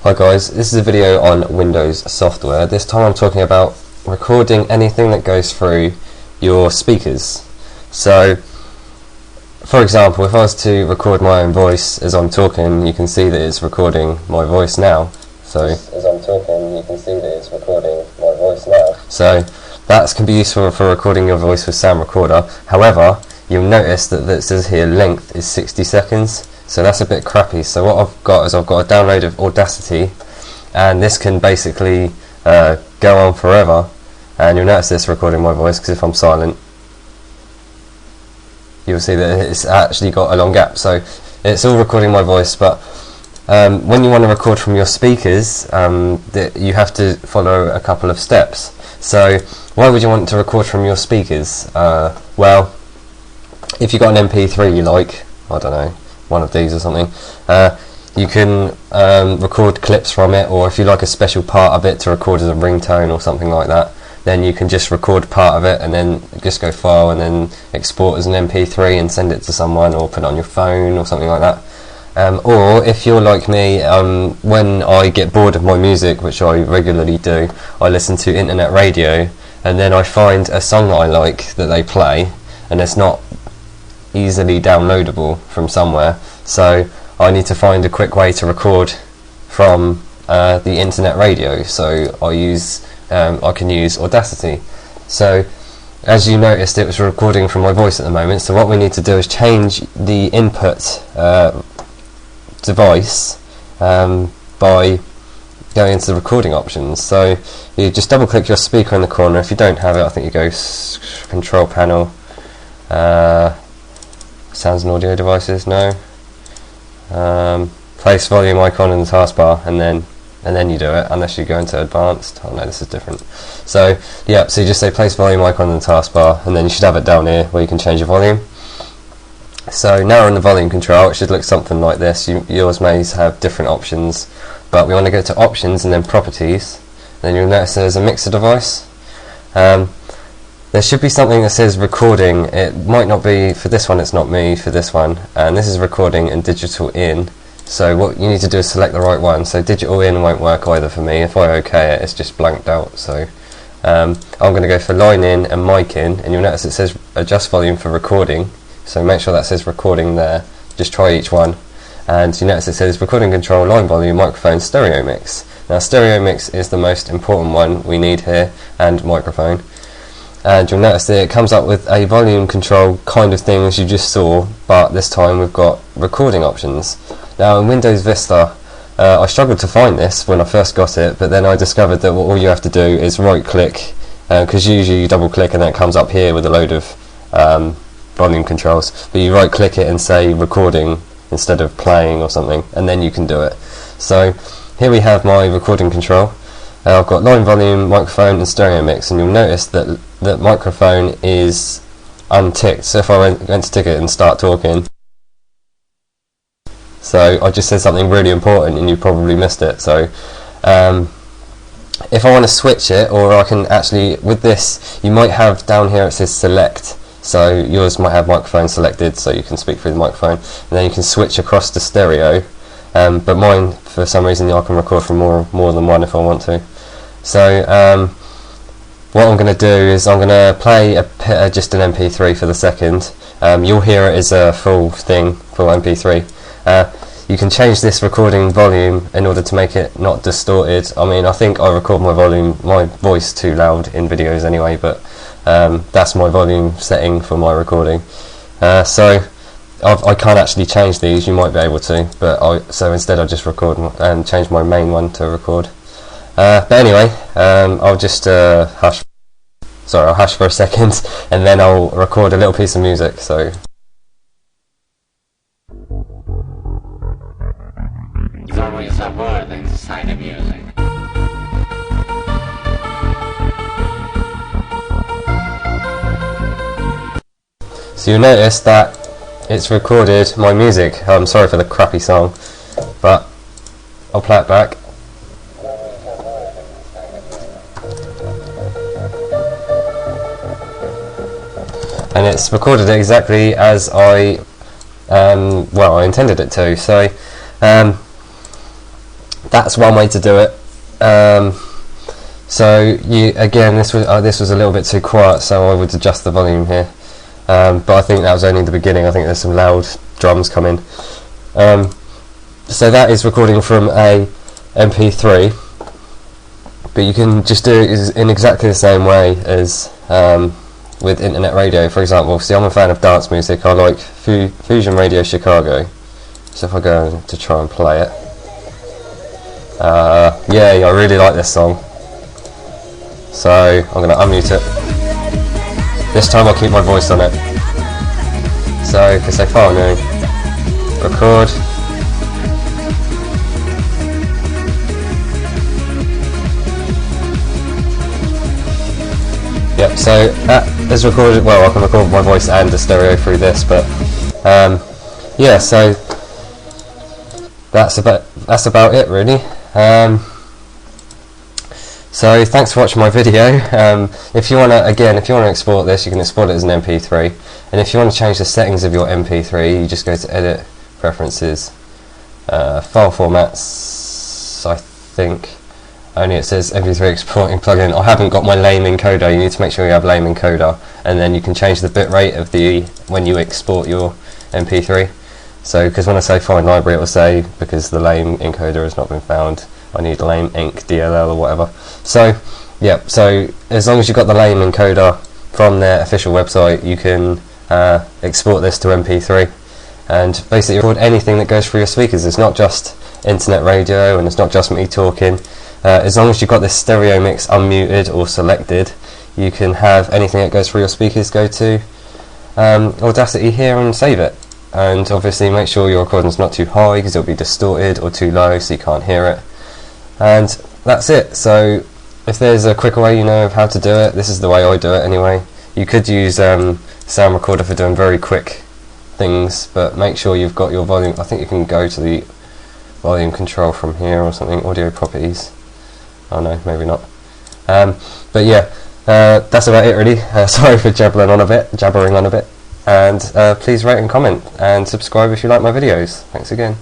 Hi guys, this is a video on Windows software. This time I'm talking about recording anything that goes through your speakers. So, for example, if I was to record my own voice as I'm talking, you can see that it's recording my voice now. So that can be useful for recording your voice with Sound Recorder. However, you'll notice that it says here length is 60 seconds. So that's a bit crappy. So what I've got is I've got a download of Audacity, and this can basically go on forever. And you'll notice this recording my voice, because if I'm silent, you'll see that it's actually got a long gap. So it's all recording my voice, but when you want to record from your speakers, you have to follow a couple of steps. So why would you want to record from your speakers? Well, if you've got an MP3 you like, I don't know, one of these or something, you can record clips from it, or if you like a special part of it to record as a ringtone or something like that, then you can just record part of it and then just go file and then export as an MP3 and send it to someone, or put it on your phone or something like that. Or if you're like me, when I get bored of my music, which I regularly do, I listen to internet radio, and then I find a song that I like that they play, and it's not easily downloadable from somewhere, so I need to find a quick way to record from the internet radio. So I can use Audacity. So as you noticed, it was recording from my voice at the moment, so what we need to do is change the input device by going into the recording options. So you just double click your speaker in the corner. If you don't have it, I think you go control panel, sounds and audio devices, no, place volume icon in the taskbar, and then you do it, unless you go into advanced. Oh no, this is different. So yeah, so you just say place volume icon in the taskbar, and then you should have it down here where you can change your volume. So now we're in the volume control. It should look something like this. Yours may have different options, but we want to go to options and then properties. Then you'll notice there's a mixer device. There should be something that says recording. It might not be for this one, it's not me for this one, and this is recording and digital in. So what you need to do is select the right one. So digital in won't work either for me. If I OK it, it's just blanked out. So I'm going to go for line in and mic in, and you'll notice it says adjust volume for recording. So make sure that says recording there. Just try each one, and you notice it says recording control, line volume, microphone, stereo mix. Now stereo mix is the most important one we need here, and microphone. And you'll notice that it comes up with a volume control kind of thing as you just saw, but this time we've got recording options. Now in Windows Vista, I struggled to find this when I first got it, but then I discovered that all you have to do is right click, because usually you double click and then it comes up here with a load of volume controls, but you right click it and say recording instead of playing or something, and then you can do it. So here we have my recording control. I've got line volume, microphone and stereo mix, and you'll notice that the microphone is unticked. So if I went to tick it and start talking, so I just said something really important and you probably missed it. So if I want to switch it, or I can actually, with this, you might have down here it says select. So yours might have microphone selected, so you can speak through the microphone, and then you can switch across to stereo. But mine, for some reason, I can record from more than one if I want to. So what I'm going to do is I'm going to play just an MP3 for the second. You'll hear it as a full MP3. You can change this recording volume in order to make it not distorted. I mean, I think I record my voice too loud in videos anyway, but that's my volume setting for my recording. So I can't actually change these. You might be able to, but so instead I just record and change my main one to record. But anyway, I'll just hush for a second, and then I'll record a little piece of music. So there's always a word inside of music. So you'll notice that it's recorded my music. I'm sorry for the crappy song, but I'll play it back. And it's recorded it exactly as I intended it to. So that's one way to do it. So you again, this was a little bit too quiet, so I would adjust the volume here. But I think that was only the beginning. I think there's some loud drums coming. So that is recording from a MP3, but you can just do it in exactly the same way as with internet radio, for example. See, I'm a fan of dance music. I like Fusion Radio Chicago. So if I go to try and play it, yeah, I really like this song. So I'm going to unmute it. This time I'll keep my voice on it. So you can say file new, record. Yep, so that is recorded. Well, I can record my voice and the stereo through this, but yeah, so that's about it really. So thanks for watching my video. If you want to export this, you can export it as an MP3, and if you want to change the settings of your MP3, you just go to Edit, Preferences, File Formats. I think only it says MP3 exporting plugin. I haven't got my lame encoder. You need to make sure you have lame encoder, and then you can change the bitrate of when you export your MP3. So, because when I say find library, it will say because the lame encoder has not been found, I need lame enc DLL or whatever. So, yeah. So as long as you've got the lame encoder from their official website, you can export this to MP3, and basically record anything that goes through your speakers. It's not just internet radio, and it's not just me talking. As long as you've got this stereo mix unmuted or selected, you can have anything that goes through your speakers go to Audacity here and save it. And obviously make sure your recording's not too high, because it'll be distorted, or too low so you can't hear it. And that's it. So if there's a quicker way of how to do it, this is the way I do it anyway. You could use Sound Recorder for doing very quick things, but make sure you've got your volume. I think you can go to the volume control from here or something, audio properties. Oh no, maybe not. But yeah, that's about it really. Sorry for jabbering on a bit, and please rate and comment and subscribe if you like my videos. Thanks again.